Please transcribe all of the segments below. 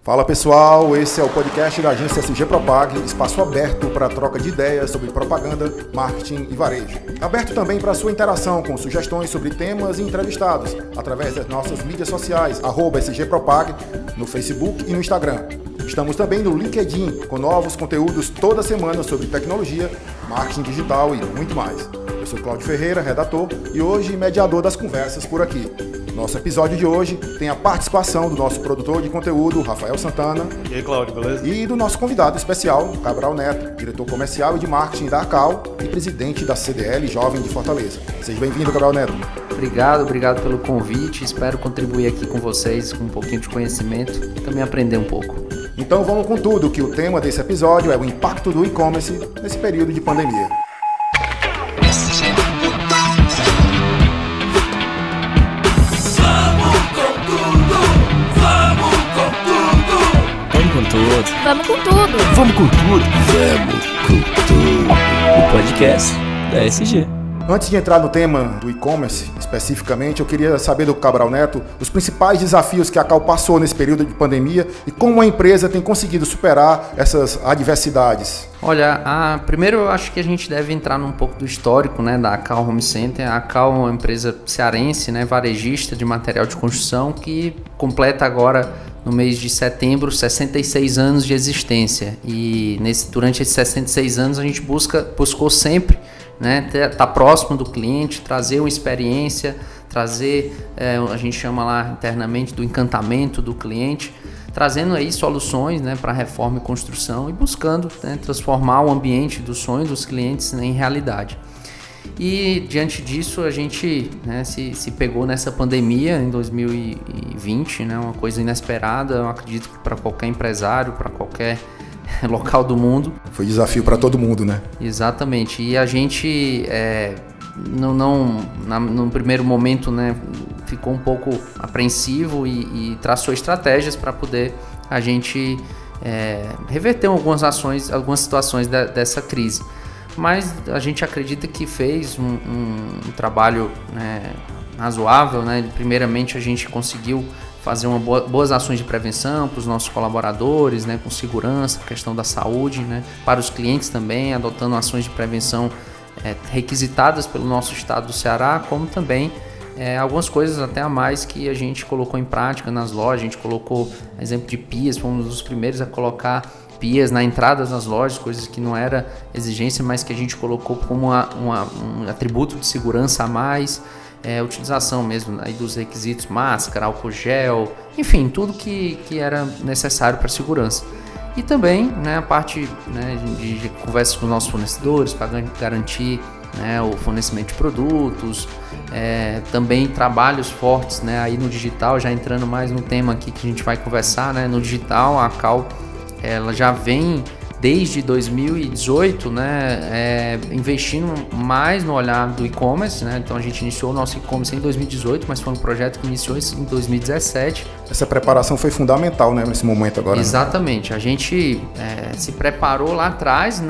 Fala pessoal, esse é o podcast da agência SG Propag, espaço aberto para troca de ideias sobre propaganda, marketing e varejo. Aberto também para sua interação com sugestões sobre temas e entrevistados, através das nossas mídias sociais, @SG Propag, no Facebook e no Instagram. Estamos também no LinkedIn, com novos conteúdos toda semana sobre tecnologia, marketing digital e muito mais. Eu sou Cláudio Ferreira, redator, e hoje mediador das conversas por aqui. Nosso episódio de hoje tem a participação do nosso produtor de conteúdo, Rafael Santana. E aí, Cláudio, beleza? E do nosso convidado especial, Cabral Neto, diretor comercial e de marketing da ACAL e presidente da CDL Jovem de Fortaleza. Seja bem-vindo, Cabral Neto. Obrigado pelo convite. Espero contribuir aqui com vocês com um pouquinho de conhecimento e também aprender um pouco. Então vamos com tudo, que o tema desse episódio é o impacto do e-commerce nesse período de pandemia. Vamos com tudo! Vamos com tudo! O podcast da SG. Antes de entrar no tema do e-commerce, especificamente, eu queria saber do Cabral Neto os principais desafios que a ACAL passou nesse período de pandemia e como a empresa tem conseguido superar essas adversidades. Olha, primeiro eu acho que a gente deve entrar num pouco do histórico, né, da ACAL Home Center. A ACAL é uma empresa cearense, né, varejista de material de construção que completa agora, no mês de setembro, 66 anos de existência. E durante esses 66 anos a gente buscou sempre, né, estar próximo do cliente, trazer uma experiência, trazer, a gente chama lá internamente do encantamento do cliente, trazendo aí soluções, né, para reforma e construção e buscando, né, transformar o ambiente do sonho dos clientes, né, em realidade. E diante disso a gente, né, se pegou nessa pandemia em 2020, né, uma coisa inesperada, eu acredito que para qualquer empresário, para qualquer local do mundo. Foi desafio para todo mundo, né? Exatamente, e a gente no primeiro momento, né, ficou um pouco apreensivo e traçou estratégias para poder a gente reverter algumas ações, algumas situações dessa crise. Mas a gente acredita que fez um trabalho, né, razoável, né? Primeiramente a gente conseguiu fazer boas ações de prevenção para os nossos colaboradores, né, com segurança, questão da saúde, né, para os clientes também, adotando ações de prevenção requisitadas pelo nosso estado do Ceará, como também algumas coisas até a mais que a gente colocou em prática nas lojas. A gente colocou exemplo de pias, fomos um dos primeiros a colocar pias na entrada das lojas, coisas que não era exigência, mas que a gente colocou como um atributo de segurança a mais, utilização mesmo aí dos requisitos, máscara, álcool gel, enfim, tudo que era necessário para segurança. E também, né, a parte, né, de conversas com os nossos fornecedores para garantir, né, o fornecimento de produtos, também trabalhos fortes, né, aí no digital, já entrando mais no tema aqui que a gente vai conversar, né, no digital, a ACAL ela já vem desde 2018, né, investindo mais no olhar do e-commerce, né? Então a gente iniciou o nosso e-commerce em 2018, mas foi um projeto que iniciou em 2017. Essa preparação foi fundamental, né, nesse momento agora. Exatamente, né? A gente se preparou lá atrás,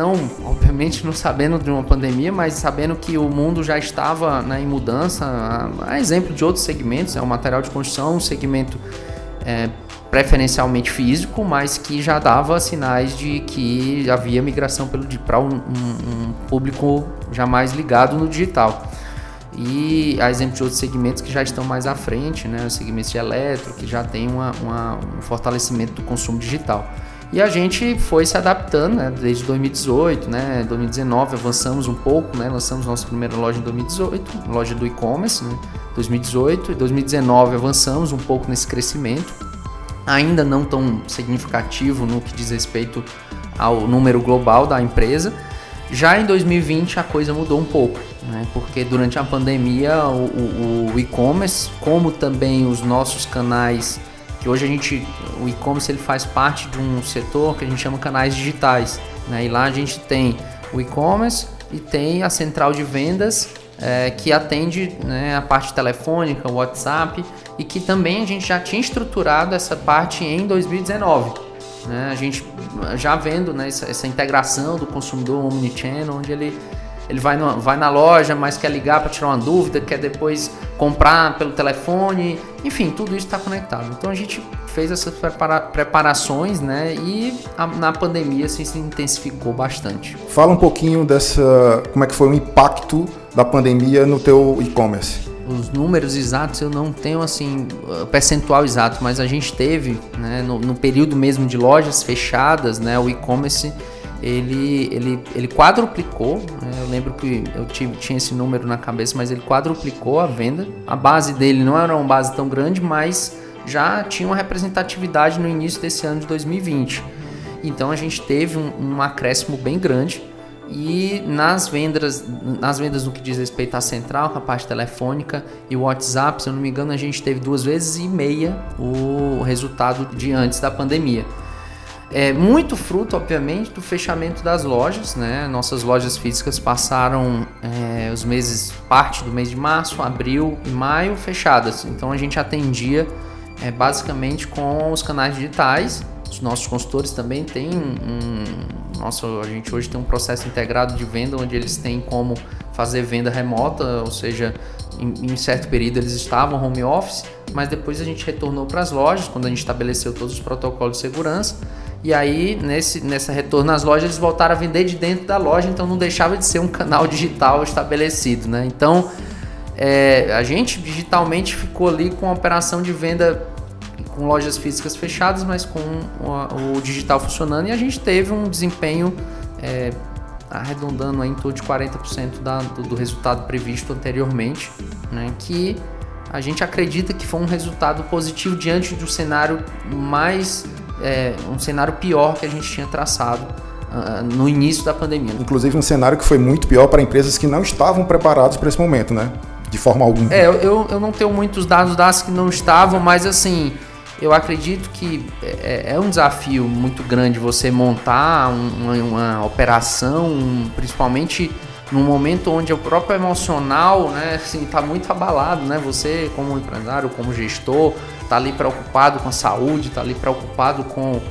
obviamente não sabendo de uma pandemia, mas sabendo que o mundo já estava, né, em mudança. A exemplo de outros segmentos, o material de construção, um segmento preferencialmente físico, mas que já dava sinais de que havia migração para um público já mais ligado no digital. E a exemplo de outros segmentos que já estão mais à frente, né, os segmentos de eletro, que já tem um fortalecimento do consumo digital. E a gente foi se adaptando, né, desde 2018, né, 2019 avançamos um pouco, né, lançamos nossa primeira loja em 2018, loja do e-commerce, né, 2018 e 2019 avançamos um pouco nesse crescimento, ainda não tão significativo no que diz respeito ao número global da empresa. Já em 2020 a coisa mudou um pouco, né, porque durante a pandemia o e-commerce, como também os nossos canais, que hoje o e-commerce ele faz parte de um setor que a gente chama canais digitais, né, e lá a gente tem o e-commerce e tem a central de vendas, que atende, né, a parte telefônica, o WhatsApp, e que também a gente já tinha estruturado essa parte em 2019. Né? A gente já vendo, né, essa integração do consumidor omnichannel, onde ele ele vai na loja, mas quer ligar para tirar uma dúvida, quer depois comprar pelo telefone, enfim, tudo isso está conectado. Então a gente fez essas preparações, né, e na pandemia assim, se intensificou bastante. Fala um pouquinho como é que foi o impacto da pandemia no teu e-commerce. Os números exatos eu não tenho assim percentual exato, mas a gente teve, né, no período mesmo de lojas fechadas, né, o e-commerce ele quadruplicou, né? Eu lembro que eu tinha esse número na cabeça, mas ele quadruplicou a venda. A base dele não era uma base tão grande, mas já tinha uma representatividade no início desse ano de 2020. Então a gente teve um acréscimo bem grande. E nas vendas no que diz respeito à central, com a parte telefônica e o WhatsApp, se eu não me engano, a gente teve 2,5 vezes o resultado de antes da pandemia. É muito fruto, obviamente, do fechamento das lojas, né? Nossas lojas físicas passaram parte do mês de março, abril e maio fechadas. Então a gente atendia basicamente com os canais digitais. Os nossos consultores também têm a gente hoje tem um processo integrado de venda onde eles têm como fazer venda remota, ou seja, em certo período eles estavam home office, mas depois a gente retornou para as lojas quando a gente estabeleceu todos os protocolos de segurança. E aí, nessa retorno às lojas, eles voltaram a vender de dentro da loja, então não deixava de ser um canal digital estabelecido, né? Então, a gente digitalmente ficou ali com a operação de venda com lojas físicas fechadas, mas com o digital funcionando, e a gente teve um desempenho arredondando aí em torno de 40% do resultado previsto anteriormente, né? Que a gente acredita que foi um resultado positivo diante do cenário um cenário pior que a gente tinha traçado no início da pandemia. Inclusive um cenário que foi muito pior para empresas que não estavam preparadas para esse momento, né? De forma alguma. Eu não tenho muitos dados das que não estavam, mas assim, eu acredito que é um desafio muito grande você montar uma operação, principalmente num momento onde o próprio emocional, né, assim, tá muito abalado, né? Você, como empresário, como gestor, tá ali preocupado com a saúde, tá ali preocupado com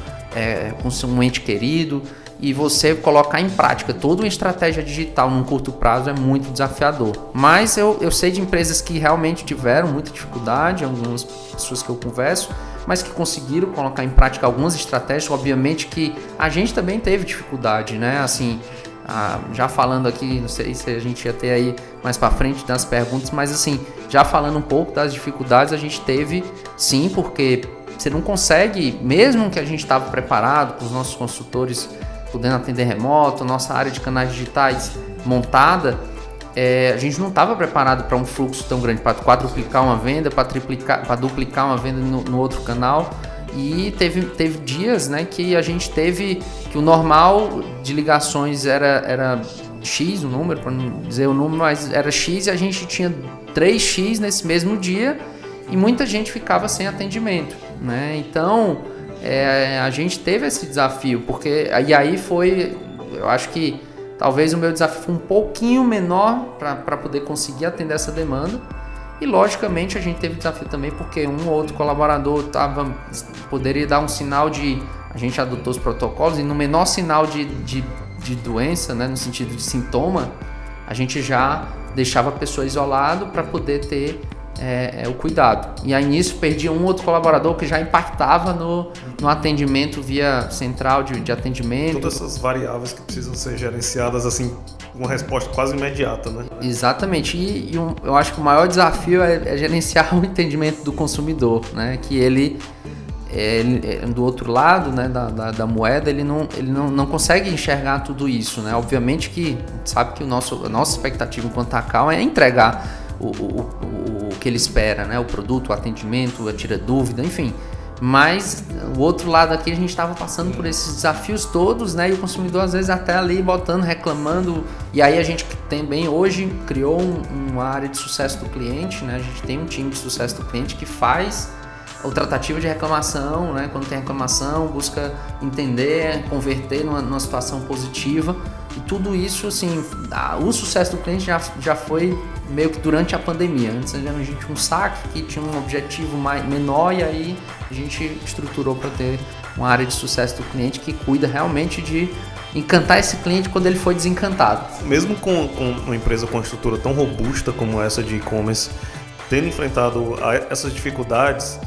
um ente querido, e você colocar em prática toda uma estratégia digital num curto prazo é muito desafiador. Mas eu sei de empresas que realmente tiveram muita dificuldade, algumas pessoas que eu converso, mas que conseguiram colocar em prática algumas estratégias. Obviamente que a gente também teve dificuldade, né? Assim, já falando aqui, não sei se a gente ia ter aí mais para frente das perguntas, mas assim, já falando um pouco das dificuldades, a gente teve sim, porque você não consegue, mesmo que a gente estava preparado com os nossos consultores podendo atender remoto, nossa área de canais digitais montada, a gente não estava preparado para um fluxo tão grande, para quadruplicar uma venda, para duplicar uma venda no outro canal. E teve dias, né, que a gente teve que o normal de ligações era X, o número, para não dizer o número, mas era X, e a gente tinha 3X nesse mesmo dia e muita gente ficava sem atendimento, né? Então a gente teve esse desafio, porque e aí eu acho que talvez o meu desafio foi um pouquinho menor para poder conseguir atender essa demanda. E logicamente a gente teve desafio também porque um ou outro colaborador poderia dar um sinal a gente adotou os protocolos, e no menor sinal de doença, né, no sentido de sintoma, a gente já deixava a pessoa isolada para poder ter o cuidado. E aí nisso perdia um outro colaborador que já impactava no atendimento via central de atendimento. Todas essas variáveis que precisam ser gerenciadas assim, uma resposta quase imediata, né? Exatamente. E eu acho que o maior desafio é gerenciar o entendimento do consumidor, né? Que ele do outro lado, né, da moeda, ele não consegue enxergar tudo isso, né? Obviamente que sabe que a nossa expectativa enquanto Tacal é entregar o que ele espera, né? O produto, o atendimento, a tira dúvida, enfim. Mas o outro lado aqui a gente estava passando por esses desafios todos, né? E o consumidor às vezes até ali botando, reclamando. E aí a gente também hoje criou uma área de sucesso do cliente, né? A gente tem um time de sucesso do cliente que faz a tratativa de reclamação, né? Quando tem reclamação, busca entender, converter numa situação positiva. E tudo isso, assim, o sucesso do cliente já foi meio que durante a pandemia. Antes a gente tinha um saque que tinha um objetivo menor, e aí a gente estruturou para ter uma área de sucesso do cliente que cuida realmente de encantar esse cliente quando ele foi desencantado. Mesmo com uma empresa com uma estrutura tão robusta como essa de e-commerce, tendo enfrentado essas dificuldades,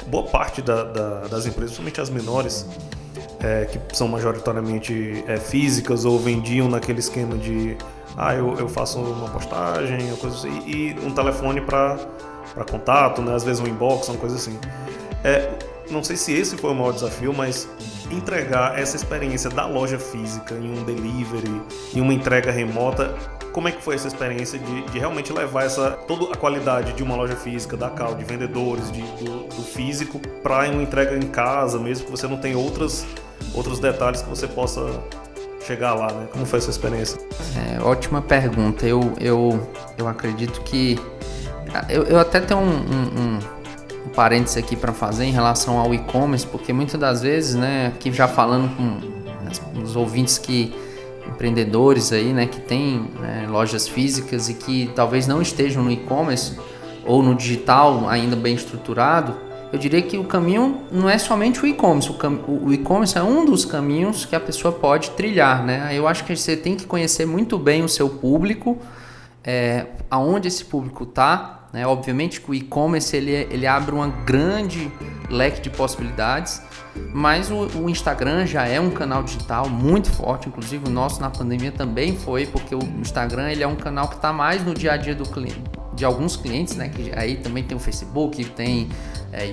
boa parte das empresas, principalmente as menores, que são majoritariamente físicas ou vendiam naquele esquema de eu faço uma postagem, uma coisa assim, e um telefone para contato, né? Às vezes um inbox, uma coisa assim. Não sei se esse foi o maior desafio, mas entregar essa experiência da loja física em um delivery, em uma entrega remota, como é que foi essa experiência de realmente levar toda a qualidade de uma loja física, da Cal, de vendedores, do físico, para uma entrega em casa, mesmo que você não tenha outros detalhes que você possa chegar lá, né? Como foi essa experiência? Ótima pergunta. Eu acredito que... Eu até tenho um parênteses aqui para fazer em relação ao e-commerce, porque muitas das vezes, né, aqui já falando com os ouvintes empreendedores aí, né, que têm, né, lojas físicas e que talvez não estejam no e-commerce ou no digital ainda bem estruturado, eu diria que o caminho não é somente o e-commerce. O e-commerce é um dos caminhos que a pessoa pode trilhar, né? Eu acho que você tem que conhecer muito bem o seu público, aonde esse público está. Né? Obviamente que o e-commerce ele abre uma grande leque de possibilidades, mas o Instagram já é um canal digital muito forte, inclusive o nosso na pandemia também foi, porque o Instagram ele é um canal que está mais no dia a dia do cliente, de alguns clientes, né? Que aí também tem o Facebook, tem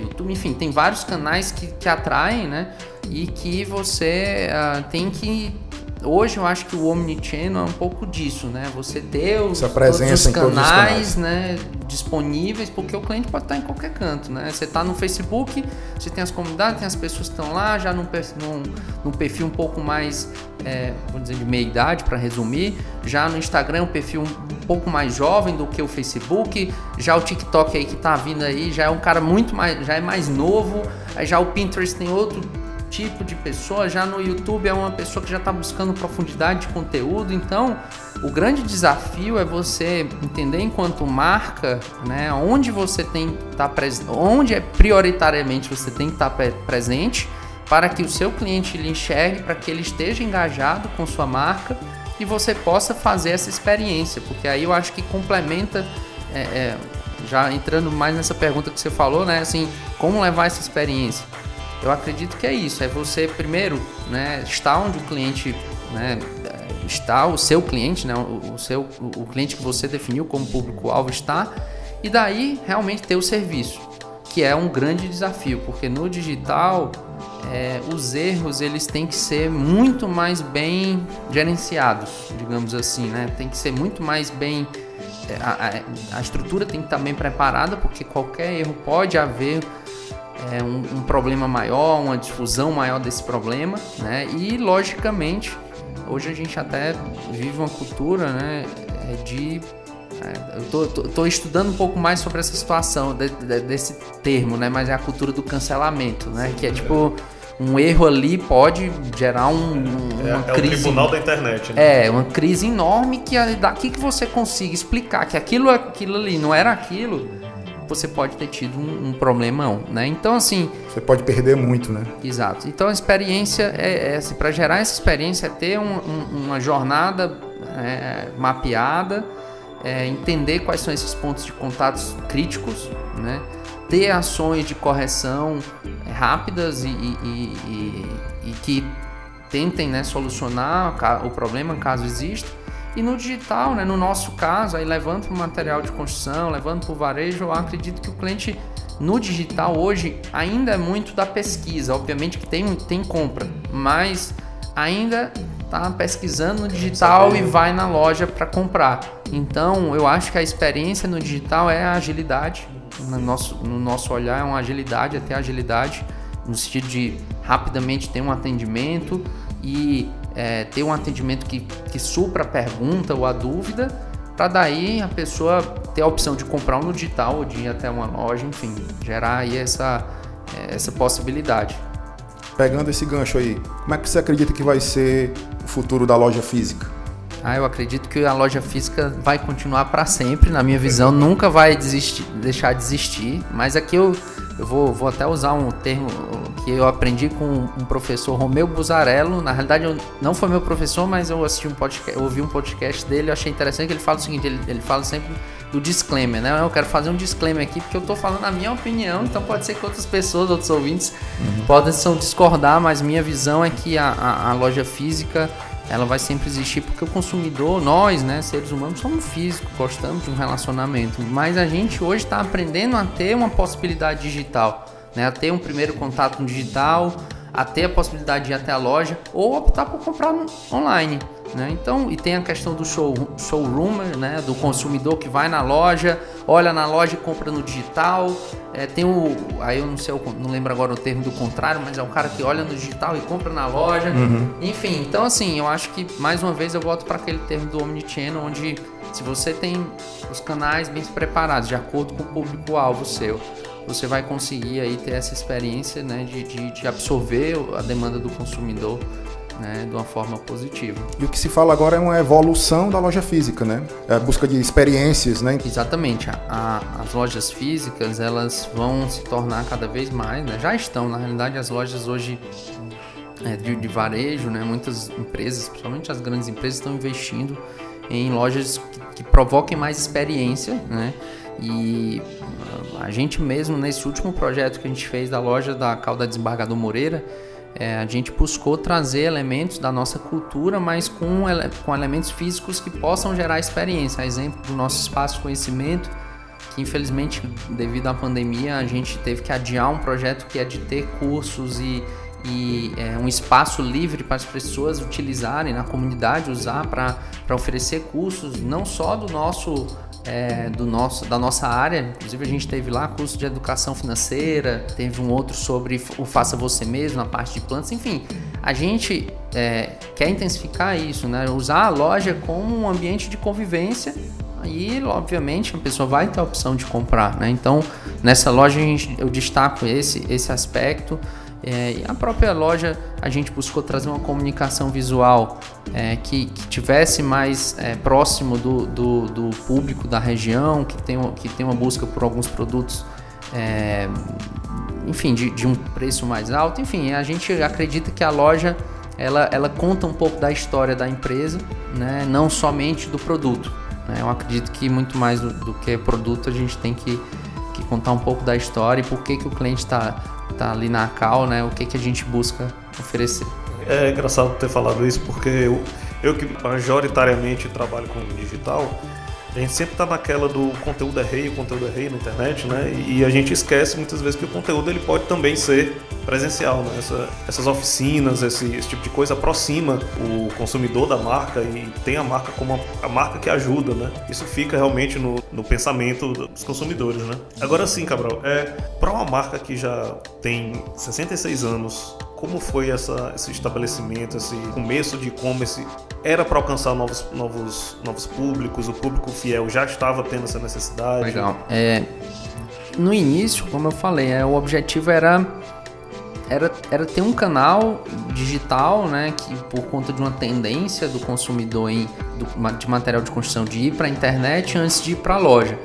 YouTube, enfim, tem vários canais que atraem, né? E que você tem que... Hoje eu acho que o Omnichannel é um pouco disso, né? Você ter todos os canais, né, disponíveis, porque o cliente pode estar em qualquer canto, né? Você está no Facebook, você tem as comunidades, tem as pessoas que estão lá, já num perfil um pouco mais, vou dizer, de meia idade, para resumir. Já no Instagram, um perfil um pouco mais jovem do que o Facebook. Já o TikTok aí que está vindo aí, já é um cara já é mais novo. Aí já o Pinterest tem outro tipo de pessoa, já no YouTube é uma pessoa que já está buscando profundidade de conteúdo. Então o grande desafio é você entender enquanto marca, né, onde você tem que estar presente, onde prioritariamente você tem que estar presente para que o seu cliente lhe enxergue, para que ele esteja engajado com sua marca e você possa fazer essa experiência, porque aí eu acho que complementa, já entrando mais nessa pergunta que você falou, né, assim, como levar essa experiência. Eu acredito que é isso, é você primeiro, né, estar onde o cliente, né, está, o seu cliente, né, o cliente que você definiu como público-alvo está, e daí realmente ter o serviço, que é um grande desafio, porque no digital os erros eles têm que ser muito mais bem gerenciados, digamos assim, né, tem que ser muito mais bem, a estrutura tem que estar bem preparada, porque qualquer erro pode haver um problema maior, uma difusão maior desse problema, né? E logicamente hoje a gente até vive uma cultura, né, eu tô estudando um pouco mais sobre essa situação desse termo, né? Mas é a cultura do cancelamento, né? Que é tipo um erro ali pode gerar uma crise. É o tribunal da internet, né? Uma crise enorme que daqui que você consiga explicar que aquilo ali não era aquilo, você pode ter tido um problemão, né? Então, assim... Você pode perder muito, né? Exato. Então, a experiência para gerar essa experiência é ter uma jornada mapeada, entender quais são esses pontos de contatos críticos, né? Ter ações de correção rápidas e que tentem, né, solucionar o problema caso exista. E no digital, né, no nosso caso, aí levando para o material de construção, levando para o varejo, eu acredito que o cliente no digital hoje ainda é muito da pesquisa. Obviamente que tem compra, mas ainda está pesquisando no digital e vai na loja para comprar. Então, eu acho que a experiência no digital é a agilidade. No nosso olhar, é uma agilidade, até agilidade, no sentido de rapidamente ter um atendimento e... ter um atendimento que supra a pergunta ou a dúvida, para daí a pessoa ter a opção de comprar no digital ou de ir até uma loja, enfim, gerar aí essa possibilidade. Pegando esse gancho aí, como é que você acredita que vai ser o futuro da loja física? Eu acredito que a loja física vai continuar para sempre, na minha visão, nunca vai deixar de existir, mas aqui eu Eu vou até usar um termo que eu aprendi com um professor, Romeu Buzarello. Na realidade, não foi meu professor, mas eu ouvi um podcast dele, eu achei interessante que ele fala o seguinte, ele fala sempre do disclaimer, né? Eu quero fazer um disclaimer aqui, porque eu tô falando a minha opinião, então pode ser que outras pessoas, outros ouvintes possam discordar, mas minha visão é que a loja física, ela vai sempre existir, porque o consumidor, nós, né, seres humanos, somos físicos, gostamos de um relacionamento, mas a gente hoje está aprendendo a ter uma possibilidade digital, né, a ter um primeiro contato no digital, a ter a possibilidade de ir até a loja, ou optar por comprar online, né? Então, e tem a questão do showroom, né, do consumidor que vai na loja, olha na loja e compra no digital. Tem aí eu não lembro agora o termo do contrário, mas é o cara que olha no digital e compra na loja. Enfim, então assim, eu acho que mais uma vez eu volto para aquele termo do omnichannel, onde se você tem os canais bem preparados, de acordo com o público-alvo seu, você vai conseguir aí ter essa experiência, né, de absorver a demanda do consumidor, né, de uma forma positiva. E o que se fala agora é uma evolução da loja física, né? É a busca de experiências, né? Exatamente. As lojas físicas, elas vão se tornar cada vez mais, né? Já estão, na realidade, as lojas hoje de varejo, né? Muitas empresas, principalmente as grandes empresas, estão investindo em lojas que provoquem mais experiência, né? E a gente mesmo, nesse último projeto que a gente fez da loja da Calda Desembargador Moreira, a gente buscou trazer elementos da nossa cultura, mas com elementos físicos que possam gerar experiência. A exemplo do nosso espaço de conhecimento, que infelizmente, devido à pandemia, a gente teve que adiar um projeto que é de ter cursos e um espaço livre para as pessoas utilizarem, na comunidade usar para oferecer cursos, não só da nossa área. Inclusive a gente teve lá curso de educação financeira, teve um outro sobre o faça você mesmo na parte de plantas, enfim, a gente quer intensificar isso, né? Usar a loja como um ambiente de convivência e obviamente a pessoa vai ter a opção de comprar, né? Então nessa loja eu destaco esse aspecto. E a própria loja, a gente buscou trazer uma comunicação visual que tivesse mais próximo do público da região, que tem uma busca por alguns produtos, enfim, de um preço mais alto. Enfim, a gente acredita que a loja ela conta um pouco da história da empresa, né? Não somente do produto, né? Eu acredito que muito mais do que produto, a gente tem que contar um pouco da história e por que o cliente está ali na Cal, né? O que a gente busca oferecer. É engraçado ter falado isso, porque eu que majoritariamente trabalho com digital, a gente sempre está naquela do conteúdo é rei na internet, né? E a gente esquece muitas vezes que o conteúdo ele pode também ser presencial, né? Essas oficinas, esse tipo de coisa aproxima o consumidor da marca e tem a marca como a marca que ajuda, né? Isso fica realmente no pensamento dos consumidores, né? Agora sim, Cabral, para uma marca que já tem 66 anos, como foi esse estabelecimento, esse começo de e-commerce? Era para alcançar novos públicos? O público fiel já estava tendo essa necessidade? Legal. No início, como eu falei, o objetivo era ter um canal digital, né, que por conta de uma tendência do consumidor de material de construção de ir para a internet antes de ir para a loja.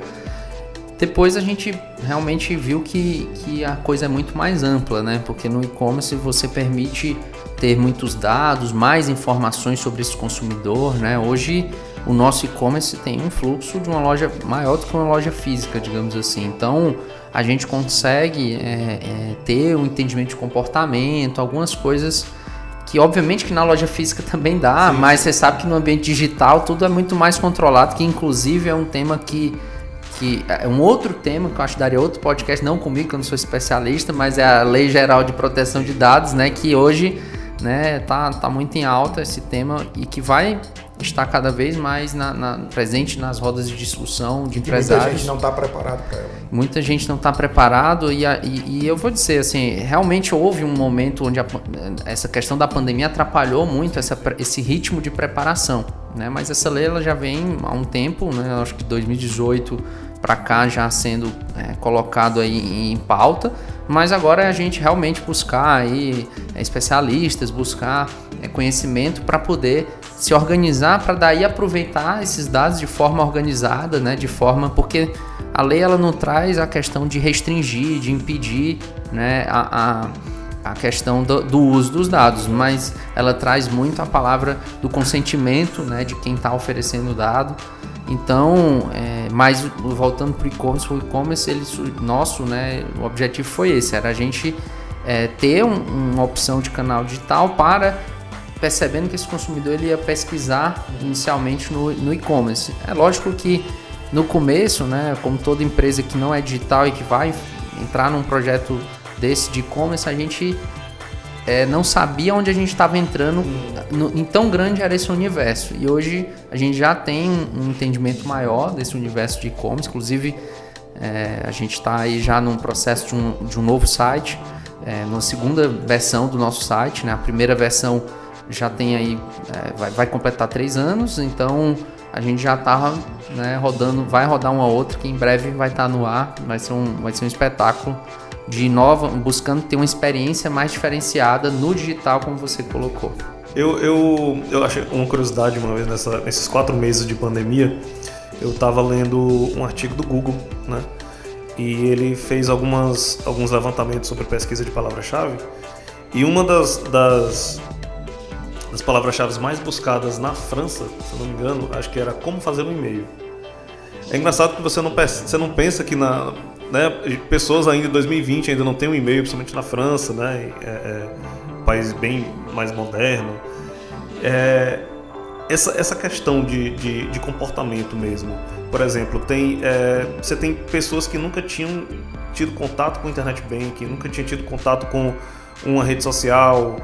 Depois a gente realmente viu que a coisa é muito mais ampla, né? Porque no e-commerce você permite ter muitos dados, mais informações sobre esse consumidor, né? Hoje o nosso e-commerce tem um fluxo de uma loja maior do que uma loja física, digamos assim. Então a gente consegue ter um entendimento de comportamento, algumas coisas que obviamente que na loja física também dá, sim, mas você sabe que no ambiente digital tudo é muito mais controlado, que inclusive é um tema que é um outro tema que eu acho que daria outro podcast, não comigo, que eu não sou especialista, mas é a Lei Geral de Proteção de Dados, né, que hoje, né, tá muito em alta esse tema e que vai estar cada vez mais presente nas rodas de discussão de empresários. Muita gente não está preparado para ela. Muita gente não está preparado e eu vou dizer assim, realmente houve um momento onde essa questão da pandemia atrapalhou muito esse ritmo de preparação, né? Mas essa lei ela já vem há um tempo, né? Acho que 2018 para cá já sendo colocado aí em pauta, mas agora é a gente realmente buscar aí especialistas, buscar conhecimento para poder se organizar, para daí aproveitar esses dados de forma organizada, né? De forma, porque a lei ela não traz a questão de restringir, de impedir, né, a questão do uso dos dados, mas ela traz muito a palavra do consentimento, né, de quem está oferecendo o dado. Então, mas voltando para o e-commerce, nosso, né, o objetivo foi esse, era a gente ter uma opção de canal digital para, percebendo que esse consumidor ele ia pesquisar inicialmente no e-commerce. É lógico que no começo, né, como toda empresa que não é digital e que vai entrar num projeto desse de e-commerce, a gente não sabia onde a gente estava entrando, em tão grande era esse universo. E hoje a gente já tem um entendimento maior desse universo de e-commerce. Inclusive, a gente está aí já num processo de um novo site, na segunda versão do nosso site, né? A primeira versão já tem aí, vai completar 3 anos, então a gente já está, né, rodando, vai rodar uma outra que em breve vai estar no ar, vai ser um espetáculo de nova, buscando ter uma experiência mais diferenciada no digital, como você colocou. Eu achei uma curiosidade uma vez nesses 4 meses de pandemia, eu estava lendo um artigo do Google, né? E ele fez alguns levantamentos sobre pesquisa de palavra-chave, e uma das palavras-chave mais buscadas na França, se eu não me engano, acho que era como fazer um e-mail. É engraçado que você não pensa que né, pessoas ainda em 2020 ainda não têm um e-mail, principalmente na França, né, um país bem mais moderno. Essa questão de comportamento mesmo. Por exemplo, você tem pessoas que nunca tinham tido contato com o internet banking, nunca tinham tido contato com uma rede social.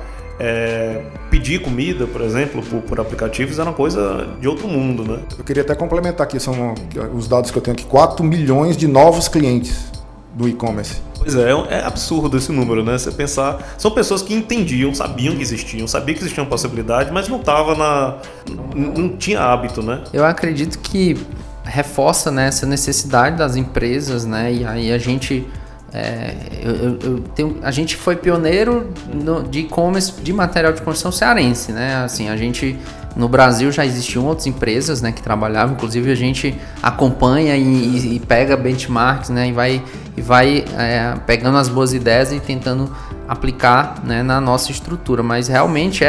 Pedir comida, por exemplo, por aplicativos era uma coisa de outro mundo, né? Eu queria até complementar aqui, são os dados que eu tenho aqui, 4 milhões de novos clientes do e-commerce. Pois é absurdo esse número, né? Você pensar, são pessoas que entendiam, sabiam que existia uma possibilidade, mas não tinha hábito, né? Eu acredito que reforça, né, essa necessidade das empresas, né? E aí a gente a gente foi pioneiro de e-commerce de material de construção cearense, né? Assim, a gente no Brasil já existiam outras empresas, né, que trabalhavam, inclusive a gente acompanha e pega benchmarks, né, e vai pegando as boas ideias e tentando aplicar, né, na nossa estrutura, mas realmente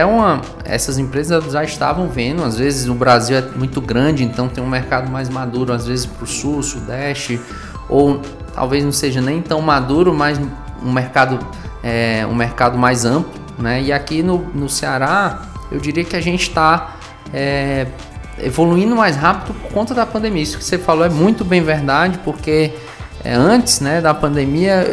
essas empresas já estavam vendo, às vezes o Brasil é muito grande, então tem um mercado mais maduro, às vezes para o sul, sudeste, ou talvez não seja nem tão maduro, mas um mercado mais amplo, né? E aqui no Ceará, eu diria que a gente está evoluindo mais rápido por conta da pandemia. Isso que você falou é muito bem verdade, porque antes, né, da pandemia,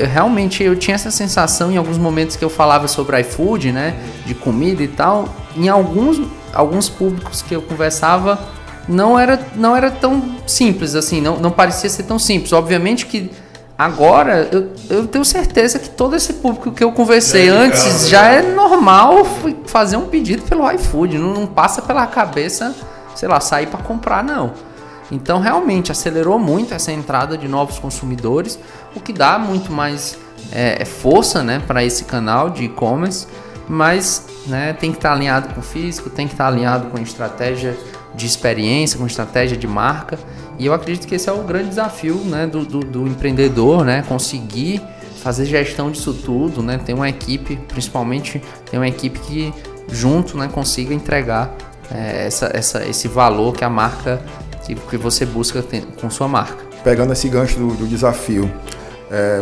eu tinha essa sensação em alguns momentos que eu falava sobre iFood, né, de comida e tal, em alguns públicos que eu conversava, não era tão simples assim, não parecia ser tão simples. Obviamente que agora eu tenho certeza que todo esse público que eu conversei antes já é normal fazer um pedido pelo iFood, não passa pela cabeça, sei lá, sair para comprar, não. Então realmente acelerou muito essa entrada de novos consumidores, o que dá muito mais força, né, para esse canal de e-commerce, mas, né, tem que estar alinhado com o físico, tem que estar alinhado com a estratégia de experiência, com estratégia de marca, e eu acredito que esse é o grande desafio, né, do empreendedor, né, conseguir fazer gestão disso tudo, né, ter uma equipe, principalmente ter uma equipe que junto, né, consiga entregar esse valor que a marca, que você busca com sua marca. Pegando esse gancho do desafio,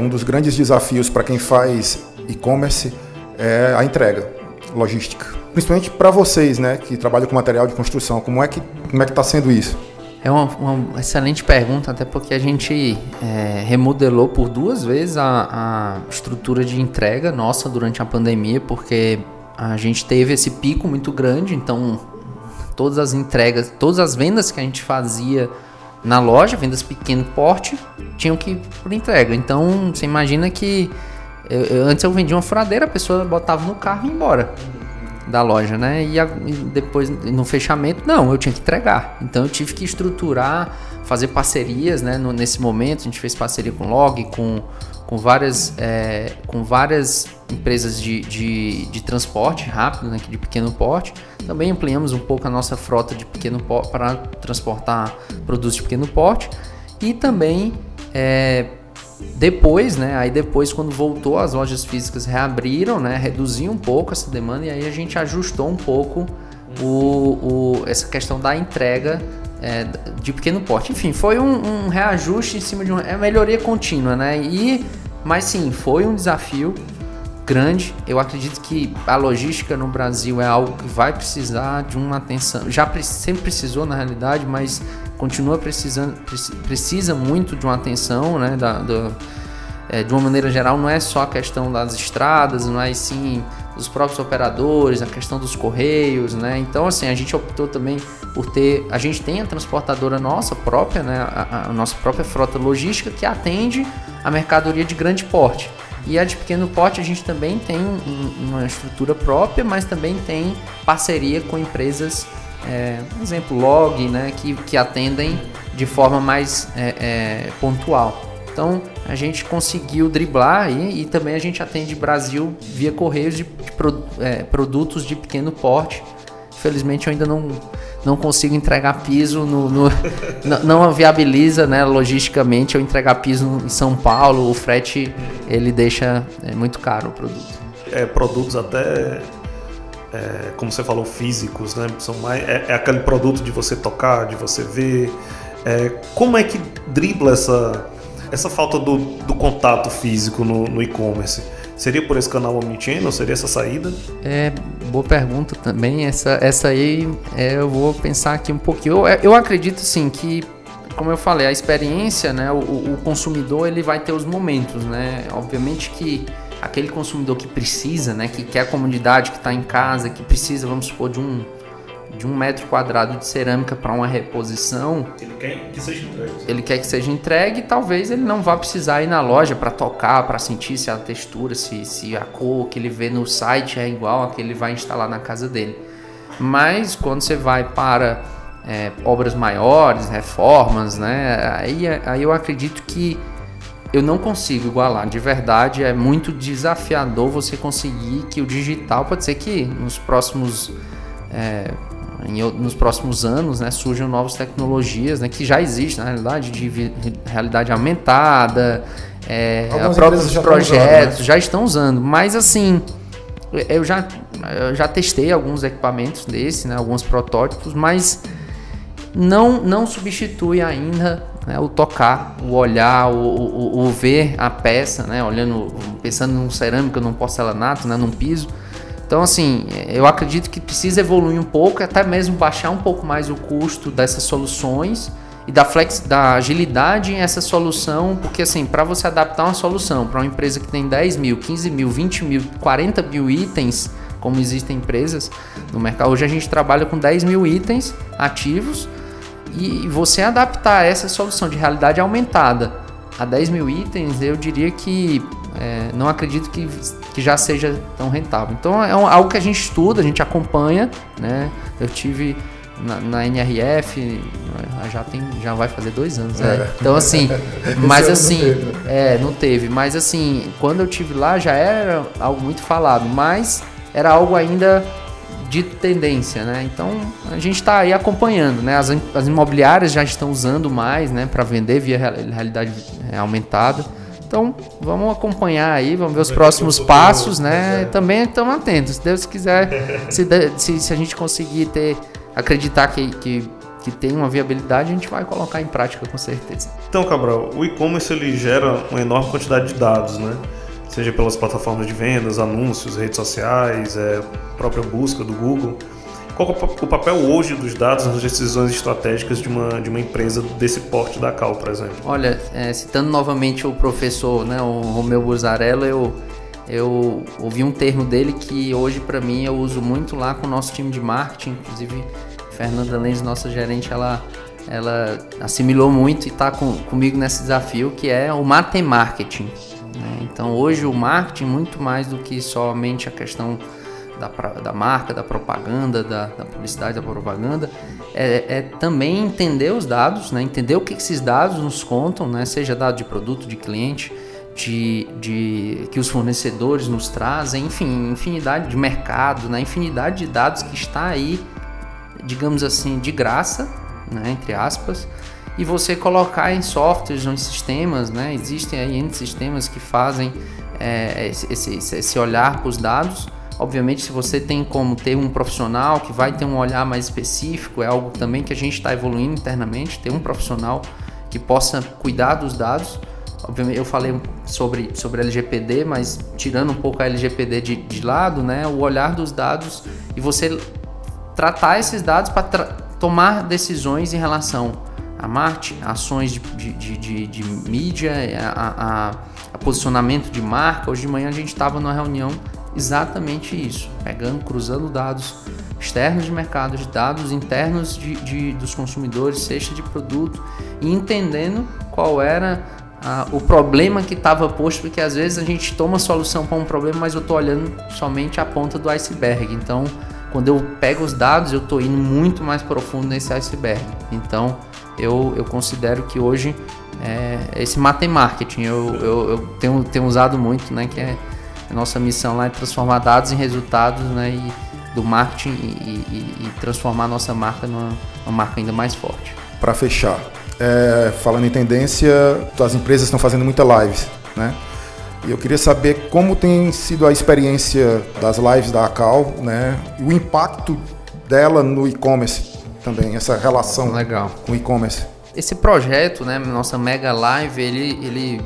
um dos grandes desafios para quem faz e-commerce é a entrega, logística. Principalmente para vocês, né, que trabalham com material de construção, como é que está sendo isso? É uma excelente pergunta, até porque a gente remodelou por 2 vezes a estrutura de entrega nossa durante a pandemia, porque a gente teve esse pico muito grande, então todas as entregas, todas as vendas que a gente fazia na loja, vendas pequeno porte, tinham que ir por entrega. Então você imagina que antes eu vendia uma furadeira, a pessoa botava no carro e ia embora da loja, né? E depois no fechamento, não, eu tinha que entregar. Então eu tive que estruturar, fazer parcerias, né? Nesse momento a gente fez parceria com Log, com várias empresas de transporte rápido, né, de pequeno porte. Também ampliamos um pouco a nossa frota de pequeno porte para transportar produtos de pequeno porte, e também Depois, né? Aí depois, quando voltou, as lojas físicas reabriram, né? Reduziu um pouco essa demanda e aí a gente ajustou um pouco essa questão da entrega de pequeno porte. Enfim, foi um reajuste em cima de uma melhoria contínua, né? Mas sim, foi um desafio grande. Eu acredito que a logística no Brasil é algo que vai precisar de uma atenção. Sempre precisou, na realidade, mas continua precisando, precisa muito de uma atenção, né? De uma maneira geral, não é só a questão das estradas, mas sim dos próprios operadores, a questão dos correios, né? Então, assim, a gente optou também por a gente tem a transportadora nossa própria, né? A nossa própria frota logística que atende a mercadoria de grande porte. E a de pequeno porte a gente também tem uma estrutura própria, mas também tem parceria com empresas, por exemplo, Log, né, que atendem de forma mais pontual. Então a gente conseguiu driblar e também a gente atende Brasil via correios de produtos de pequeno porte. Infelizmente eu ainda não consigo entregar piso, não viabiliza, né, logisticamente eu entregar piso em São Paulo, o frete ele deixa muito caro o produto. Produtos até, como você falou, físicos, né? São mais, aquele produto de você tocar, de você ver. Como é que dribla essa falta do contato físico no e-commerce? Seria por esse canal omnichannel? Seria essa saída? Boa pergunta também. Essa aí eu vou pensar aqui um pouquinho. Eu acredito sim que, como eu falei, a experiência, né, o consumidor ele vai ter os momentos, né? Obviamente que aquele consumidor que precisa, né, que quer a comodidade, que está em casa, que precisa, vamos supor, de um metro quadrado de cerâmica para uma reposição, ele quer que seja entregue. Ele quer que seja entregue, talvez ele não vá precisar ir na loja para tocar, para sentir se a textura, se a cor que ele vê no site é igual a que ele vai instalar na casa dele. Mas quando você vai para obras maiores, reformas, né, aí eu acredito que eu não consigo igualar. De verdade, é muito desafiador você conseguir que o digital, pode ser que nos próximos anos, né, surjam novas tecnologias, né, que já existem, na realidade, de realidade aumentada, próprios projetos já estão usando, mas assim, eu já testei alguns equipamentos desses, né, alguns protótipos, mas não substitui ainda, né, o tocar, o olhar, o ver a peça, né, pensando num cerâmica, num porcelanato, né, num piso. Então, assim, eu acredito que precisa evoluir um pouco, até mesmo baixar um pouco mais o custo dessas soluções e da agilidade em essa solução, porque, assim, para você adaptar uma solução para uma empresa que tem 10 mil, 15 mil, 20 mil, 40 mil itens, como existem empresas no mercado, hoje a gente trabalha com 10 mil itens ativos e você adaptar essa solução de realidade aumentada a 10 mil itens, eu diria que não acredito que já seja tão rentável. Então é algo que a gente estuda, a gente acompanha, né? Eu tive na NRF, já vai fazer 2 anos, Então assim, mas assim, não teve, mas assim, quando eu tive lá já era algo muito falado, mas era algo ainda de tendência, né? Então a gente está aí acompanhando, né? As imobiliárias já estão usando mais, né, para vender via realidade aumentada. Então, vamos acompanhar aí, vamos ver os próximos passos, né? Também estamos atentos. Se Deus quiser, se a gente conseguir acreditar que tem uma viabilidade, a gente vai colocar em prática com certeza. Então, Cabral, o e-commerce ele gera uma enorme quantidade de dados, né? Seja pelas plataformas de vendas, anúncios, redes sociais, própria busca do Google. Qual é o papel hoje dos dados nas decisões estratégicas de uma empresa desse porte da Cal, por exemplo? Olha, citando novamente o professor, né, o Romeu Buzzarello, eu ouvi um termo dele que hoje para mim eu uso muito lá com o nosso time de marketing, inclusive Fernanda Lenz, nossa gerente, ela assimilou muito e está comigo nesse desafio, que é o marketing. Né? Então hoje o marketing, muito mais do que somente a questão da marca, da propaganda, da publicidade, da propaganda, também entender os dados, né? Entender o que esses dados nos contam, né? Seja dado de produto, de cliente, que os fornecedores nos trazem, enfim, infinidade de mercado, né? Infinidade de dados que está aí, digamos assim, de graça, né? Entre aspas, e você colocar em softwares ou em sistemas, né? Existem aí N sistemas que fazem esse olhar para os dados. Obviamente, se você tem como ter um profissional que vai ter um olhar mais específico, é algo também que a gente está evoluindo internamente, ter um profissional que possa cuidar dos dados. Obviamente, eu falei sobre LGPD, mas tirando um pouco a LGPD de lado, né, o olhar dos dados e você tratar esses dados para tomar decisões em relação a marketing, ações de mídia, a posicionamento de marca. Hoje de manhã a gente estava numa reunião exatamente isso, cruzando dados externos de mercado, de dados internos dos consumidores, cesta de produto, e entendendo qual era o problema que estava posto, porque às vezes a gente toma solução para um problema, mas eu estou olhando somente a ponta do iceberg. Então, quando eu pego os dados, eu estou indo muito mais profundo nesse iceberg. Então, eu considero que hoje esse marketing eu tenho usado muito, né, que é a nossa missão lá é transformar dados em resultados, né, do marketing e transformar a nossa marca numa marca ainda mais forte. Para fechar, falando em tendência, as empresas estão fazendo muitas lives, né? E eu queria saber como tem sido a experiência das lives da Acal, né? E o impacto dela no e-commerce também, essa relação legal com o e-commerce. Esse projeto, né, nossa Mega Live, ele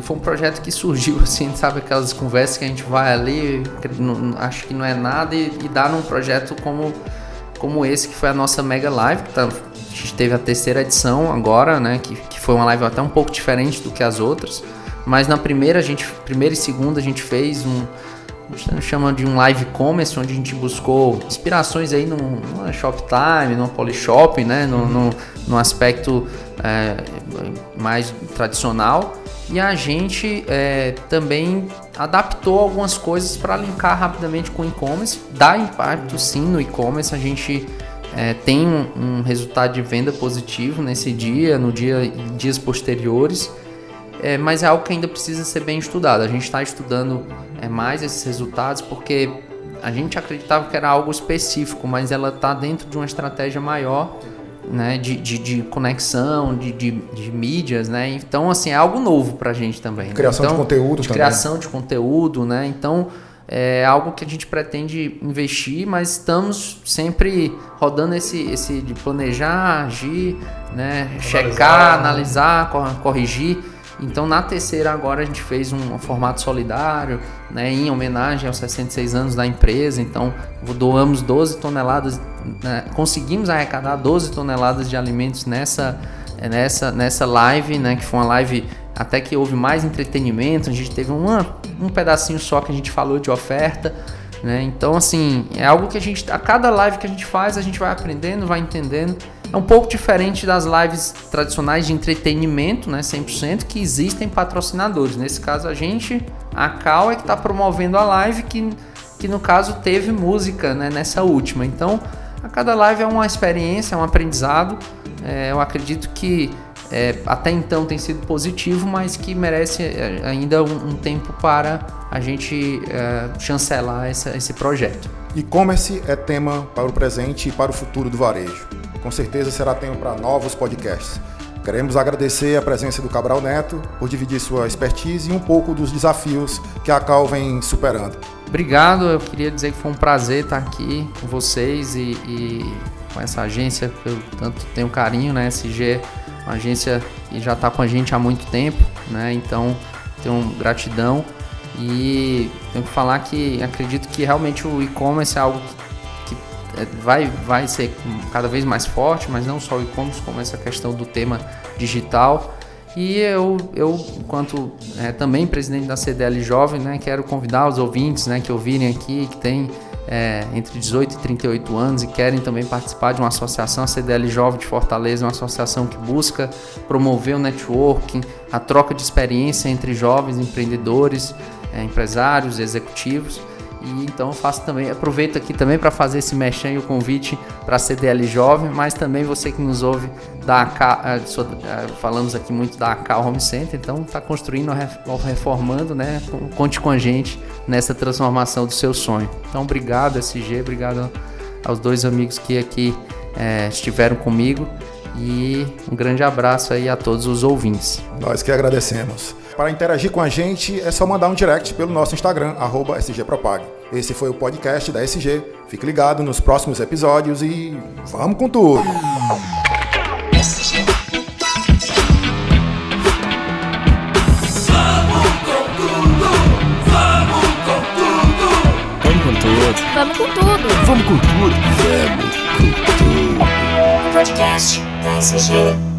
foi um projeto que surgiu assim, sabe, aquelas conversas que a gente vai ali, acho que não é nada, e dá num projeto como esse, que foi a nossa Mega Live, que a gente teve a 3ª edição agora, né, que foi uma live até um pouco diferente do que as outras, mas na primeira e segunda a gente fez a gente chama de um live commerce, onde a gente buscou inspirações aí numa Shoptime, numa Polishop, né, no aspecto mais tradicional. E a gente também adaptou algumas coisas para linkar rapidamente com o e-commerce. Dá impacto sim no e-commerce, a gente tem um resultado de venda positivo nesse dia, dias posteriores, mas é algo que ainda precisa ser bem estudado. A gente está estudando mais esses resultados porque a gente acreditava que era algo específico, mas ela está dentro de uma estratégia maior, né, de conexão, de mídias, né? Então, assim, é algo novo pra gente também. Criação de conteúdo também. Criação de conteúdo, né? Então, é algo que a gente pretende investir, mas estamos sempre rodando esse de planejar, agir, né? Checar, analisar, corrigir. Então, na 3ª agora a gente fez um formato solidário, né, em homenagem aos 66 anos da empresa. Então, doamos 12 toneladas, né, conseguimos arrecadar 12 toneladas de alimentos nessa live, né, que foi uma live até que houve mais entretenimento. A gente teve um pedacinho só que a gente falou de oferta, né? Então, assim, é algo que a cada live que a gente faz, a gente vai aprendendo, vai entendendo. É um pouco diferente das lives tradicionais de entretenimento, né, 100%, que existem patrocinadores. Nesse caso, a Cal é que está promovendo a live, que no caso teve música, né, nessa última. Então, a cada live é uma experiência, é um aprendizado. Eu acredito que até então tem sido positivo, mas que merece ainda um tempo para a gente chancelar esse projeto. E-commerce é tema para o presente e para o futuro do varejo. Com certeza será tema para novos podcasts. Queremos agradecer a presença do Cabral Neto por dividir sua expertise e um pouco dos desafios que a Cal vem superando. Obrigado, eu queria dizer que foi um prazer estar aqui com vocês e com essa agência que eu tanto tenho carinho, né? SG, uma agência que já está com a gente há muito tempo, né? Então, tenho gratidão e tenho que falar que acredito que realmente o e-commerce é algo que vai ser cada vez mais forte, mas não só o e-commerce, como essa questão do tema digital. E eu enquanto também presidente da CDL Jovem, né, quero convidar os ouvintes, né, que ouvirem aqui, que tem entre 18 e 38 anos e querem também participar de uma associação, a CDL Jovem de Fortaleza, uma associação que busca promover o networking, a troca de experiência entre jovens empreendedores, empresários, executivos. E então aproveito aqui também para fazer esse merchan e o convite para a CDL Jovem, mas também você que nos ouve falamos aqui muito da Acal Home Center, então está construindo, reformando, né? Conte com a gente nessa transformação do seu sonho. Então, obrigado SG, obrigado aos dois amigos que aqui estiveram comigo E um grande abraço aí a todos os ouvintes. Nós que agradecemos. Para interagir com a gente, é só mandar um direct pelo nosso Instagram, @SGPropag. Esse foi o podcast da SG. Fique ligado nos próximos episódios e vamos com tudo! Vamos com tudo. Vamos com tudo. Podcast da SG.